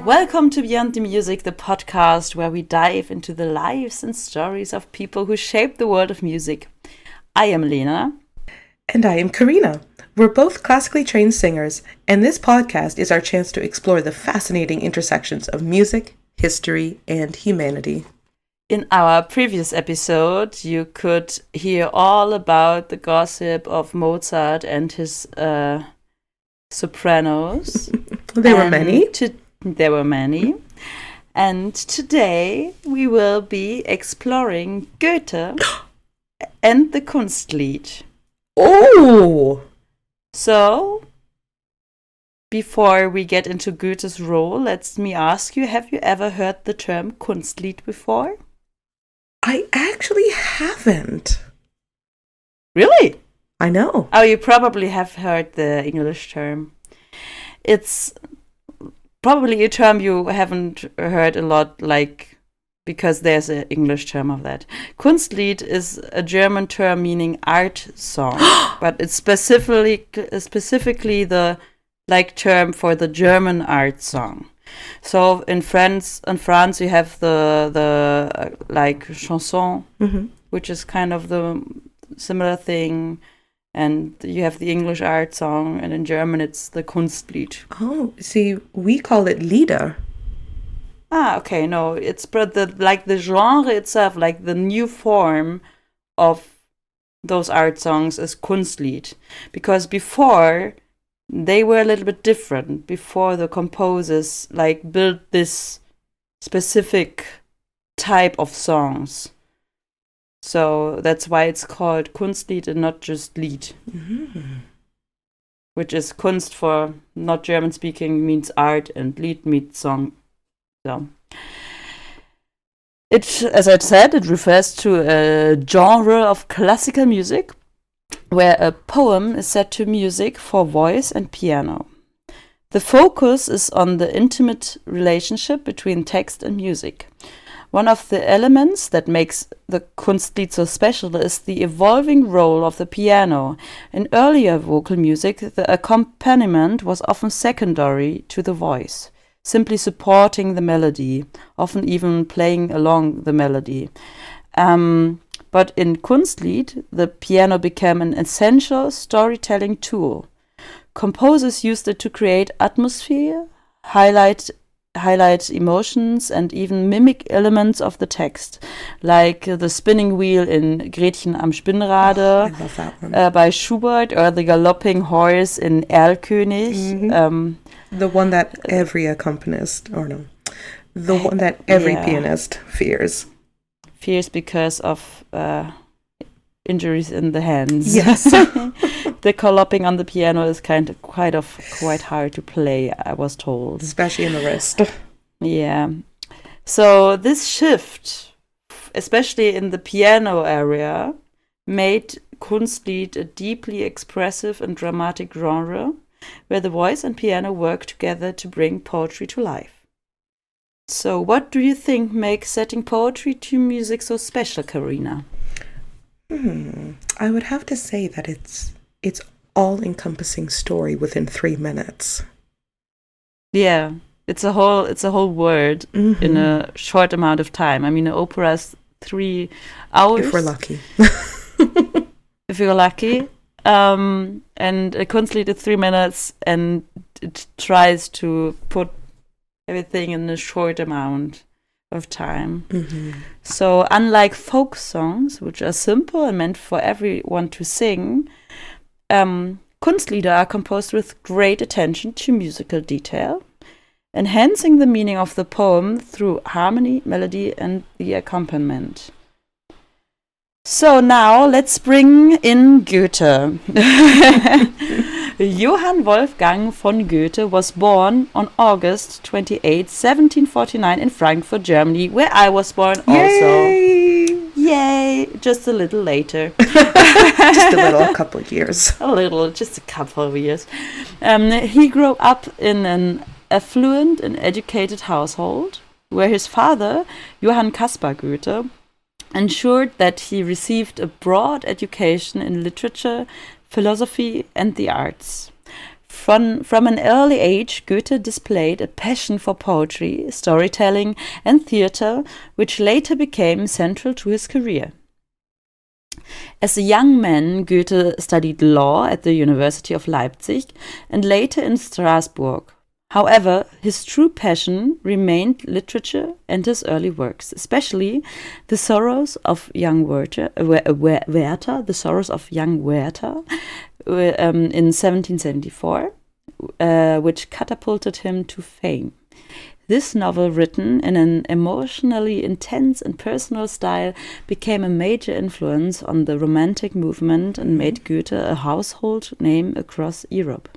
Welcome to Beyond the Music, the podcast where we dive into the lives and stories of people who shape the world of music. I am Lena. And I am Karina. We're both classically trained singers, and this podcast is our chance to explore the fascinating intersections of music, history, and humanity. In our previous episode, you could hear all about the gossip of Mozart and his sopranos. There were many. There were many. And today we will be exploring Goethe and the Kunstlied. Oh! So, before we get into Goethe's role, let me ask you, have you ever heard the term Kunstlied before? I actually haven't. Really? I know. Oh, you probably have heard the English term. It's probably a term you haven't heard a lot, because there's an English term of that. Kunstlied is a German term meaning art song, but it's specifically the term for the German art song. So in France, you have the chanson, which is kind of the similar thing. And you have the English art song, and in German it's the Kunstlied. Oh, see, we call it Lieder. Ah, okay, no, it's the genre itself, like the new form of those art songs is Kunstlied. Because before, they were a little bit different. Before the composers built this specific type of songs. So that's why it's called Kunstlied and not just Lied. Mm-hmm. Which is Kunst for not German speaking means art and Lied means song. So as I said, it refers to a genre of classical music where a poem is set to music for voice and piano. The focus is on the intimate relationship between text and music. One of the elements that makes the Kunstlied so special is the evolving role of the piano. In earlier vocal music, the accompaniment was often secondary to the voice, simply supporting the melody, often even playing along the melody. But in Kunstlied, the piano became an essential storytelling tool. Composers used it to create atmosphere, highlight emotions, and even mimic elements of the text, like the spinning wheel in Gretchen am Spinnrade I love that one. By Schubert, or the galloping horse in Erlkönig. Mm-hmm. The one that every accompanist, one that every pianist fears. Fears because of injuries in the hands. Yes. The galloping on the piano is quite hard to play, I was told. Especially in the wrist. Yeah. So this shift, especially in the piano area, made Kunstlied a deeply expressive and dramatic genre where the voice and piano work together to bring poetry to life. So what do you think makes setting poetry to music so special, Karina? I would have to say that it's all-encompassing story within 3 minutes. Yeah, it's a whole word in a short amount of time. I mean, an opera is 3 hours. If we're lucky. If you're lucky. And a Kunstlied is 3 minutes, and it tries to put everything in a short amount of time. So unlike folk songs, which are simple and meant for everyone to sing, Kunstlieder are composed with great attention to musical detail, enhancing the meaning of the poem through harmony, melody, and the accompaniment. So now let's bring in Goethe. Johann Wolfgang von Goethe was born on August 28, 1749 in Frankfurt, Germany, where I was born also. Yay! Just a little later. Just a couple of years. Just a couple of years. He grew up in an affluent and educated household, where his father, Johann Caspar Goethe, ensured that he received a broad education in literature, philosophy, and the arts. From an early age, Goethe displayed a passion for poetry, storytelling, and theatre, which later became central to his career. As a young man, Goethe studied law at the University of Leipzig and later in Strasbourg. However, his true passion remained literature and his early works, especially The Sorrows of Young Werther, The Sorrows of Young Werther, in 1774, which catapulted him to fame. This novel, written in an emotionally intense and personal style, became a major influence on the Romantic movement and made Goethe a household name across Europe.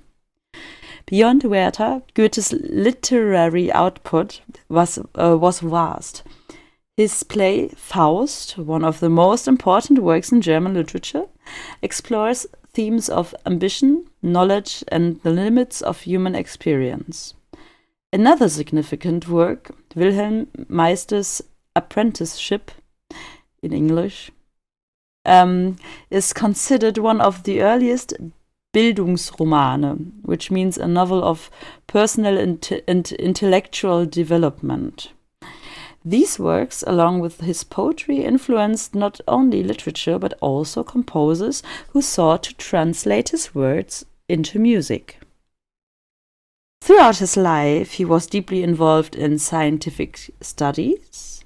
Beyond Werther, Goethe's literary output was vast. His play Faust, one of the most important works in German literature, explores themes of ambition, knowledge, and the limits of human experience. Another significant work, Wilhelm Meister's Apprenticeship, in English, is considered one of the earliest Bildungsromane, which means a novel of personal and intellectual development. These works, along with his poetry, influenced not only literature but also composers who sought to translate his words into music. Throughout his life, he was deeply involved in scientific studies,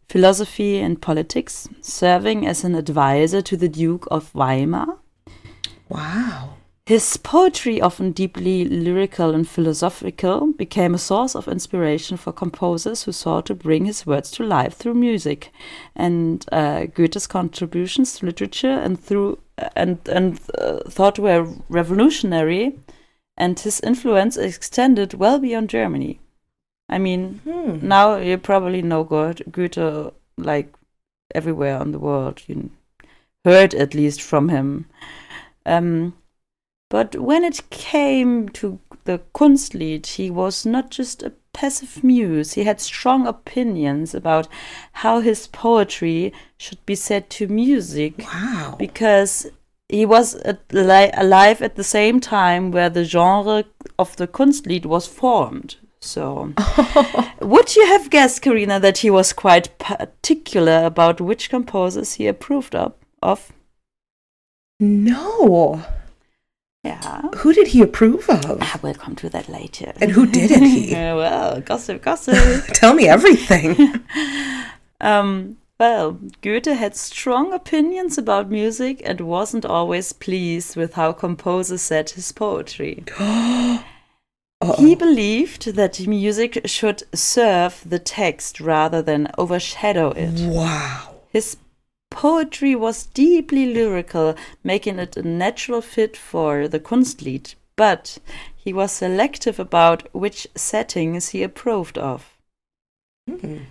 philosophy, and politics, serving as an advisor to the Duke of Weimar. Wow. His poetry, often deeply lyrical and philosophical, became a source of inspiration for composers who sought to bring his words to life through music. And Goethe's contributions to literature and thought were revolutionary, and his influence extended well beyond Germany. I mean, now you probably know Goethe like everywhere in the world. You heard at least from him. But when it came to the Kunstlied, he was not just a passive muse. He had strong opinions about how his poetry should be set to music. Wow. Because he was alive at the same time where the genre of the Kunstlied was formed. So, would you have guessed, Karina, that he was quite particular about which composers he approved of? No. Yeah. Who did he approve of? We'll come to that later. And who didn't he? Well, gossip. Tell me everything. Well, Goethe had strong opinions about music and wasn't always pleased with how composers set his poetry. He believed that music should serve the text rather than overshadow it. Wow. His poetry was deeply lyrical, making it a natural fit for the Kunstlied, but he was selective about which settings he approved of.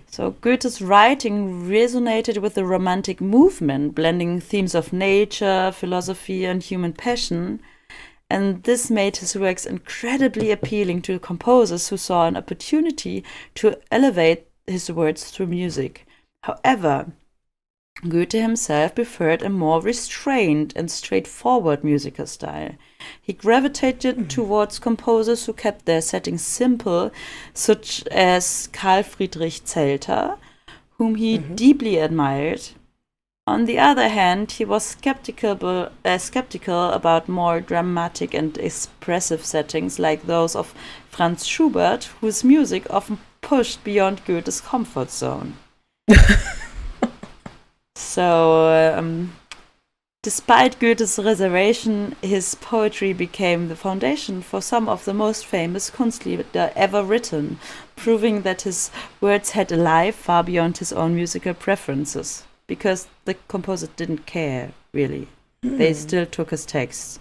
So Goethe's writing resonated with the Romantic movement, blending themes of nature, philosophy, and human passion, and this made his works incredibly appealing to composers who saw an opportunity to elevate his words through music. However, Goethe himself preferred a more restrained and straightforward musical style. He gravitated towards composers who kept their settings simple, such as Carl Friedrich Zelter, whom he deeply admired. On the other hand, he was skeptical about more dramatic and expressive settings like those of Franz Schubert, whose music often pushed beyond Goethe's comfort zone. So, despite Goethe's reservation, his poetry became the foundation for some of the most famous Kunstlieder ever written, proving that his words had a life far beyond his own musical preferences, because the composer didn't care, really. They still took his texts.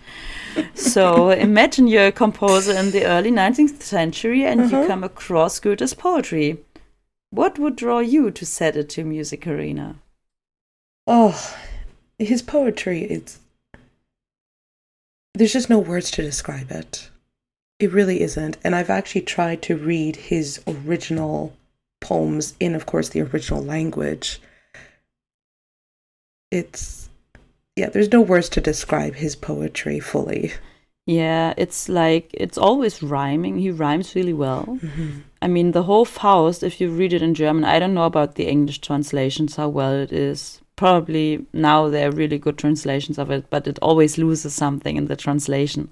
So imagine you're a composer in the early 19th century and you come across Goethe's poetry. What would draw you to set it to music, Karina? Oh, his poetry, there's just no words to describe it. It really isn't. And I've actually tried to read his original poems in, of course, the original language. There's no words to describe his poetry fully. Yeah, it's always rhyming. He rhymes really well. I mean, the whole Faust, if you read it in German, I don't know about the English translations, how well it is. Probably now there are really good translations of it, but it always loses something in the translation.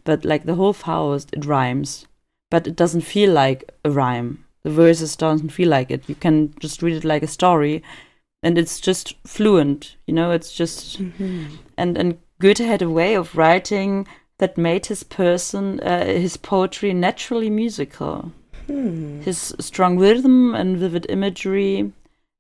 But like the whole Faust, it rhymes, but it doesn't feel like a rhyme. The verses don't feel like it. You can just read it like a story, and it's just fluent. It's just and Goethe had a way of writing that made his poetry naturally musical. His strong rhythm and vivid imagery,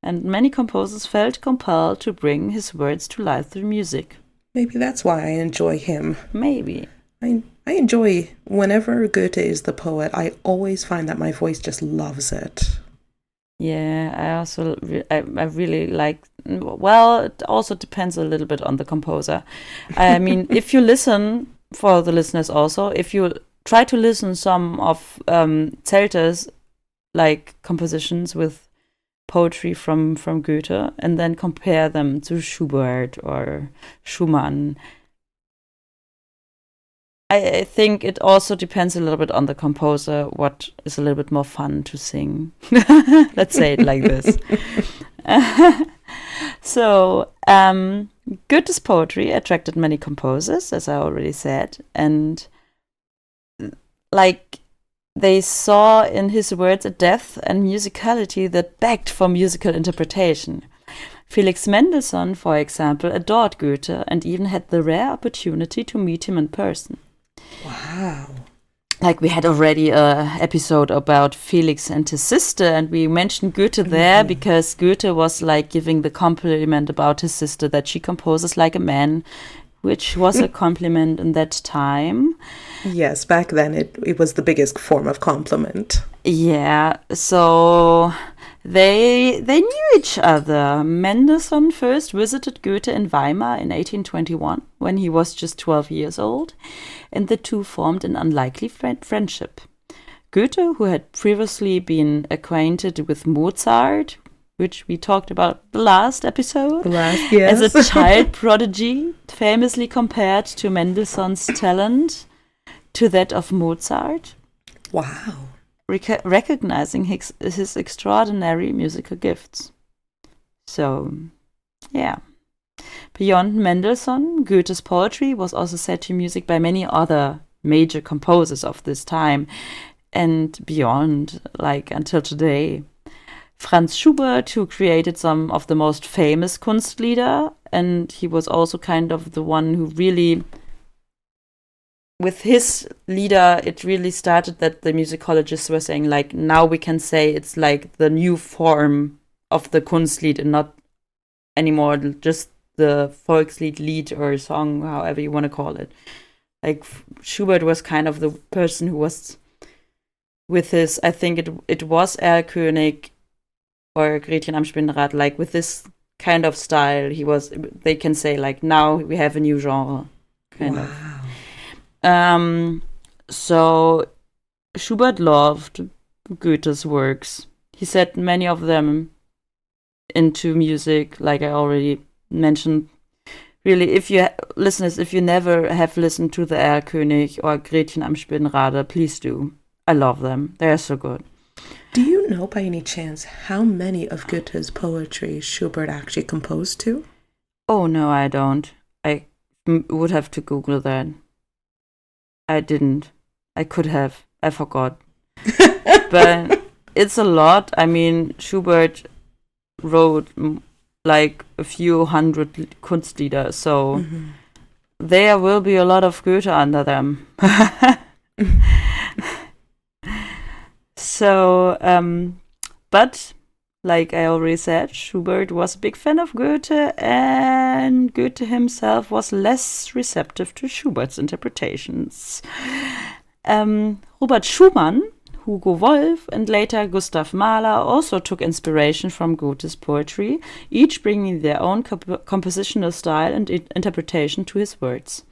and many composers felt compelled to bring his words to life through music. Maybe that's why I enjoy him. Maybe. I enjoy, whenever Goethe is the poet, I always find that my voice just loves it. Yeah, I also, I really like, well, it also depends a little bit on the composer. I mean, if you listen, for the listeners also, if you try to listen some of Zelter's like compositions with poetry from Goethe and then compare them to Schubert or Schumann, I think it also depends a little bit on the composer what is a little bit more fun to sing. Let's say it like this. So Goethe's poetry attracted many composers, as I already said, and like they saw in his words a depth and musicality that begged for musical interpretation. Felix Mendelssohn, for example, adored Goethe and even had the rare opportunity to meet him in person. Wow. Like we had already an episode about Felix and his sister, and we mentioned Goethe there because Goethe was like giving the compliment about his sister that she composes like a man, which was a compliment in that time. Yes, back then it was the biggest form of compliment. Yeah, so they knew each other. Mendelssohn first visited Goethe in Weimar in 1821 when he was just 12 years old, and the two formed an unlikely friendship. Goethe, who had previously been acquainted with Mozart, which we talked about the last episode, yes. as a child prodigy, famously compared to Mendelssohn's talent to that of Mozart. Wow. Recognizing his extraordinary musical gifts. So, yeah. Beyond Mendelssohn, Goethe's poetry was also set to music by many other major composers of this time and beyond, like until today. Franz Schubert, who created some of the most famous Kunstlieder, and he was also kind of the one who really, with his lieder, it really started that the musicologists were saying, like, now we can say it's like the new form of the Kunstlied and not anymore just the Volkslied or song, however you want to call it. Like, Schubert was kind of the person who was with his, I think it was Erlkönig or Gretchen am Spinnrad, like with this kind of style, they can say, like, now we have a new genre, kind of. So Schubert loved Goethe's works. He set many of them into music, like I already mentioned. Really, if you listeners, if you never have listened to the Erlkönig or Gretchen am Spinnrad, please do. I love them. They're so good. Do you know by any chance how many of Goethe's poetry Schubert actually composed to? Oh, no, I don't. I would have to Google that. I didn't. I could have. I forgot. But it's a lot. I mean, Schubert wrote like a few hundred Kunstlieder, so there will be a lot of Goethe under them. So, but like I already said, Schubert was a big fan of Goethe, and Goethe himself was less receptive to Schubert's interpretations. Robert Schumann, Hugo Wolf, and later Gustav Mahler also took inspiration from Goethe's poetry, each bringing their own compositional style and interpretation to his words.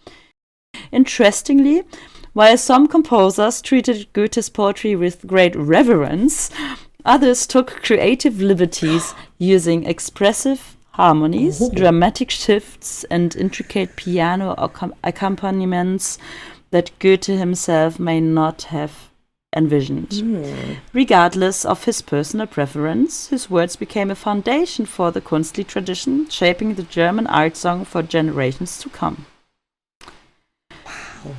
Interestingly, while some composers treated Goethe's poetry with great reverence, others took creative liberties using expressive harmonies, dramatic shifts, and intricate piano accompaniments that Goethe himself may not have envisioned. Regardless of his personal preference, his words became a foundation for the Kunstlied tradition, shaping the German art song for generations to come. Wow.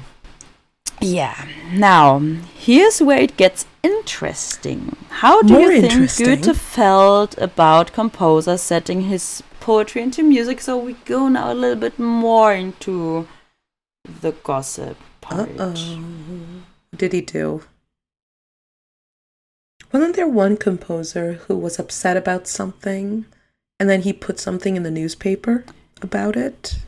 Yeah. Now, here's where it gets interesting. How do you think Goethe felt about composers setting his poetry into music? So we go now a little bit more into the gossip part. Uh-oh. What did he do? Wasn't there one composer who was upset about something and then he put something in the newspaper about it?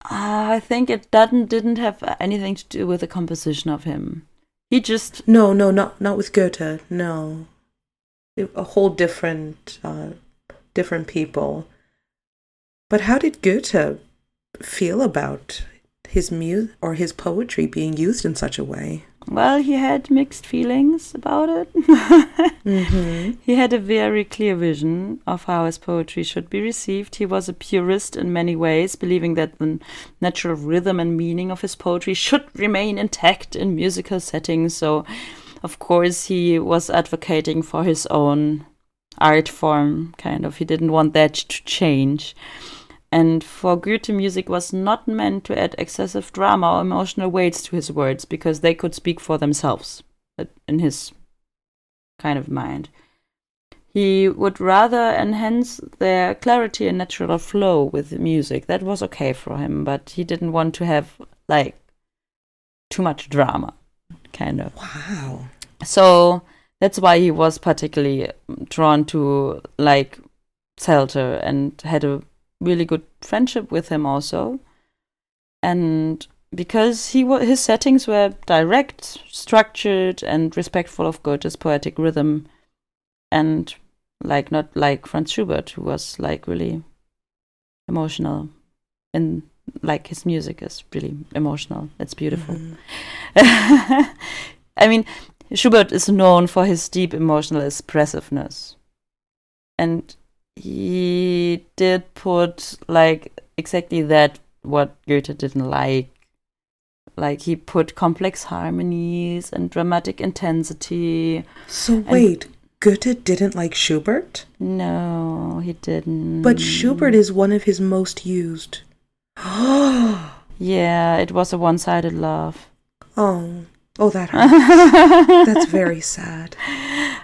I think it didn't have anything to do with the composition of him. He just... No, not with Goethe, no. A whole different people. But how did Goethe feel about his or his poetry being used in such a way? Well, he had mixed feelings about it. He had a very clear vision of how his poetry should be received. He was a purist in many ways, believing that the natural rhythm and meaning of his poetry should remain intact in musical settings. So, of course, he was advocating for his own art form, kind of. He didn't want that to change. And for Goethe, music was not meant to add excessive drama or emotional weights to his words, because they could speak for themselves in his kind of mind. He would rather enhance their clarity and natural flow with the music. That was okay for him, but he didn't want to have, like, too much drama, kind of. Wow. So that's why he was particularly drawn to, like, Zelter and had a really good friendship with him also, and because his settings were direct, structured, and respectful of Goethe's poetic rhythm, and like not like Franz Schubert, who was like really emotional, and like his music is really emotional. It's beautiful. I mean, Schubert is known for his deep emotional expressiveness, and he did put like exactly that what Goethe didn't like. Like he put complex harmonies and dramatic intensity. So wait, Goethe didn't like Schubert? No, he didn't. But Schubert is one of his most used. Yeah, it was a one-sided love. Oh, that hurts. That's very sad.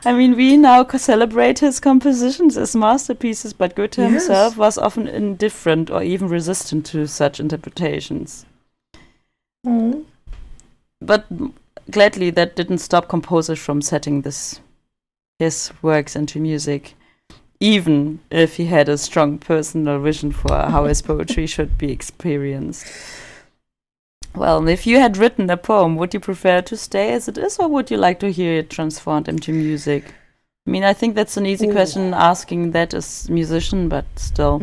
I mean, we now celebrate his compositions as masterpieces, but Goethe himself was often indifferent or even resistant to such interpretations. But gladly, that didn't stop composers from setting his works into music, even if he had a strong personal vision for how his poetry should be experienced. Well, if you had written a poem, would you prefer to stay as it is, or would you like to hear it transformed into music? I mean, I think that's an easy question asking that as a musician, but still.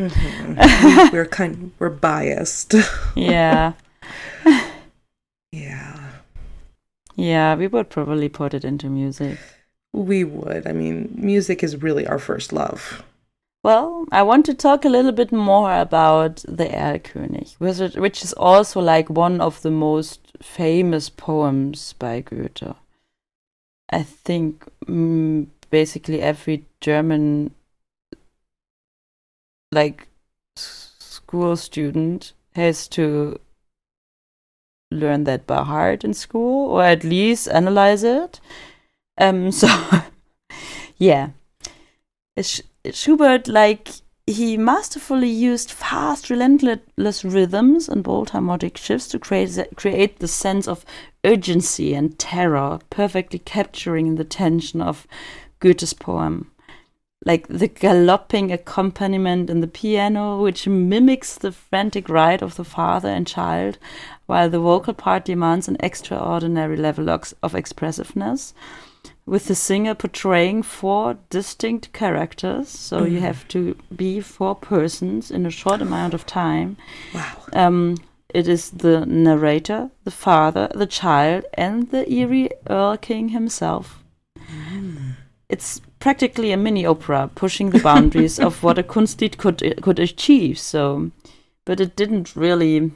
We're biased. Yeah. Yeah. Yeah, we would probably put it into music. We would. I mean, music is really our first love. Well, I want to talk a little bit more about the Erlkönig, which is also like one of the most famous poems by Goethe. I think basically every German like school student has to learn that by heart in school, or at least analyze it. So yeah. Schubert, like, he masterfully used fast, relentless rhythms and bold harmonic shifts to create the sense of urgency and terror, perfectly capturing the tension of Goethe's poem. Like the galloping accompaniment in the piano, which mimics the frantic ride of the father and child, while the vocal part demands an extraordinary level of expressiveness, with the singer portraying 4 distinct characters. So you have to be 4 persons in a short amount of time. Wow. It is the narrator, the father, the child, and the eerie Earl King himself. It's practically a mini opera, pushing the boundaries of what a Kunstlied could achieve. So, but it didn't really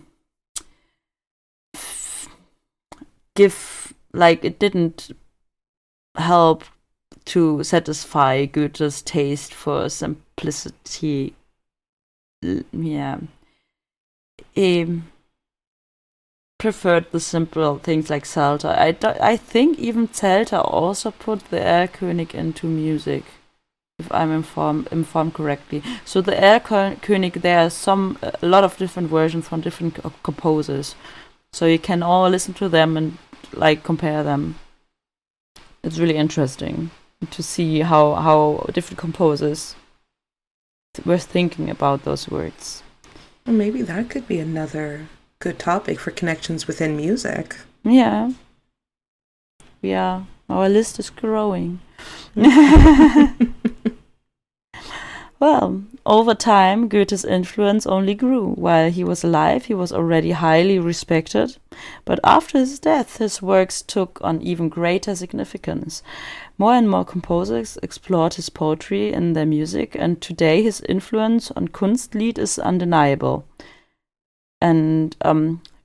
it didn't help to satisfy Goethe's taste for simplicity. Yeah. He preferred the simple things like Psalter. I think even Zelter also put the Erlkönig into music, if I'm informed correctly. So the Erlkönig, there are a lot of different versions from different composers. So you can all listen to them and like compare them. It's really interesting to see how different composers were thinking about those words. Well, maybe that could be another good topic for connections within music. Yeah. Yeah, our list is growing. Well, over time, Goethe's influence only grew. While he was alive, he was already highly respected. But after his death, his works took on even greater significance. More and more composers explored his poetry in their music, and today his influence on Kunstlied is undeniable. And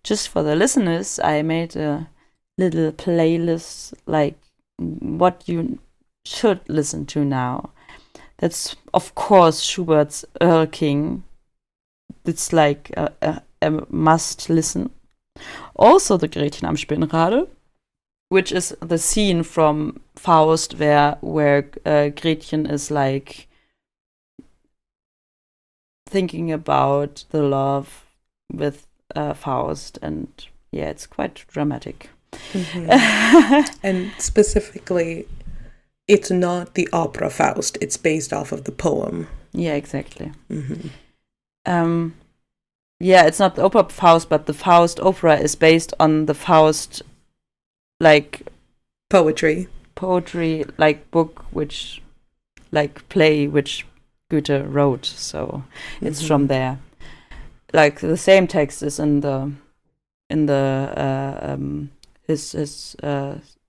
just for the listeners, I made a little playlist, like what you should listen to now. That's, of course, Schubert's Erlking. It's like a must listen. Also, the Gretchen am Spinnrade, which is the scene from Faust where Gretchen is like thinking about the love with Faust, and yeah, it's quite dramatic. Mm-hmm. And specifically, it's not the opera Faust, it's based off of the poem. Yeah, exactly. Mm-hmm. Yeah, it's not the opera Faust, but the Faust opera is based on the Faust, like Poetry, like book, which, like play, which Goethe wrote. So it's from there. Like the same text is in the his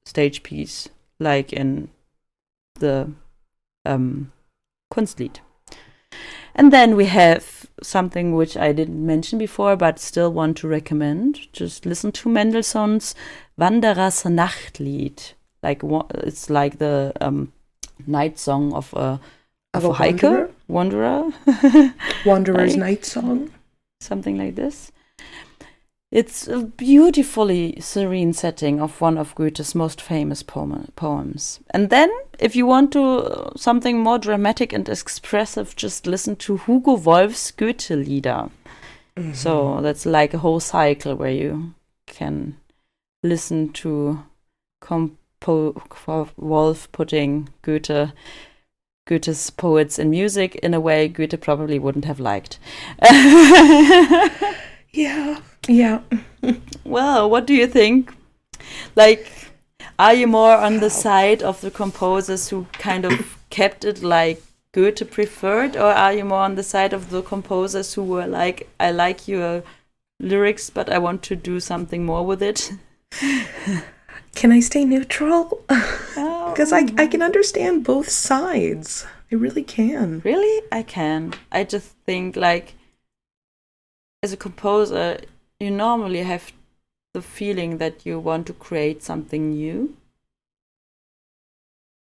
stage piece, like in the Kunstlied. And then we have something which I didn't mention before, but still want to recommend. Just listen to Mendelssohn's Wanderers Nachtlied. Like it's like the night song of a hiker, wanderer. Wanderer's like, Night Song. Something like this. It's a beautifully serene setting of one of Goethe's most famous poems. And then, if you want to something more dramatic and expressive, just listen to Hugo Wolf's Goethe-Lieder. Mm-hmm. So that's like a whole cycle where you can listen to Wolf putting Goethe's poets in music in a way Goethe probably wouldn't have liked. Yeah. Well, what do you think? Like, are you more on the side of the composers who kind of kept it like Goethe preferred, or are you more on the side of the composers who were like, I like your lyrics, but I want to do something more with it? Can I stay neutral? Because I can understand both sides. I really can. Really? I can. I just think, like, as a composer, you normally have the feeling that you want to create something new.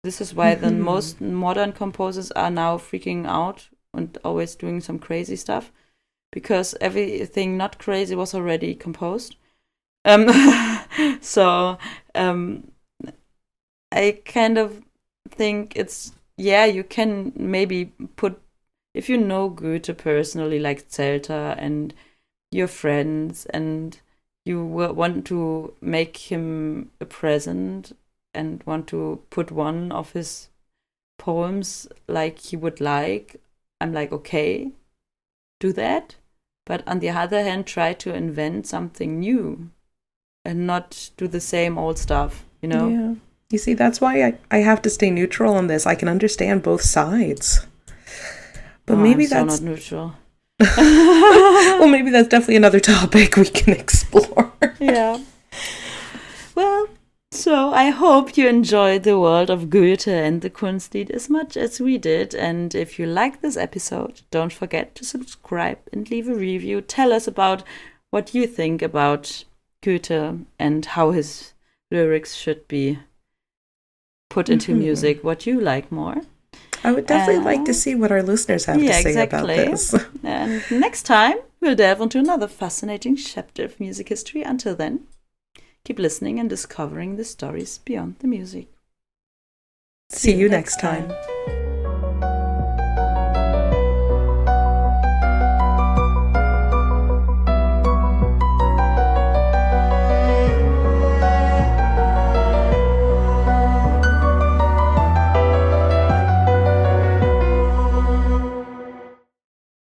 This is why the most modern composers are now freaking out and always doing some crazy stuff, because everything not crazy was already composed. So I kind of think it's, yeah, you can maybe put, if you know Goethe personally, like Zelter and your friends, and you want to make him a present and want to put one of his poems like he would like, I'm like, okay, do that. But on the other hand, try to invent something new and not do the same old stuff, you know? Yeah. You see, that's why I have to stay neutral on this. I can understand both sides. But maybe that's so not neutral. Well, maybe that's definitely another topic we can explore. Yeah. Well, so I hope you enjoyed the world of Goethe and the Kunstlied as much as we did. And if you like this episode, don't forget to subscribe and leave a review. Tell us about what you think about Goethe and how his lyrics should be put into music, what you like more. I would definitely like to see what our listeners have to say about this. And next time, we'll delve into another fascinating chapter of music history. Until then, keep listening and discovering the stories beyond the music. See you next time.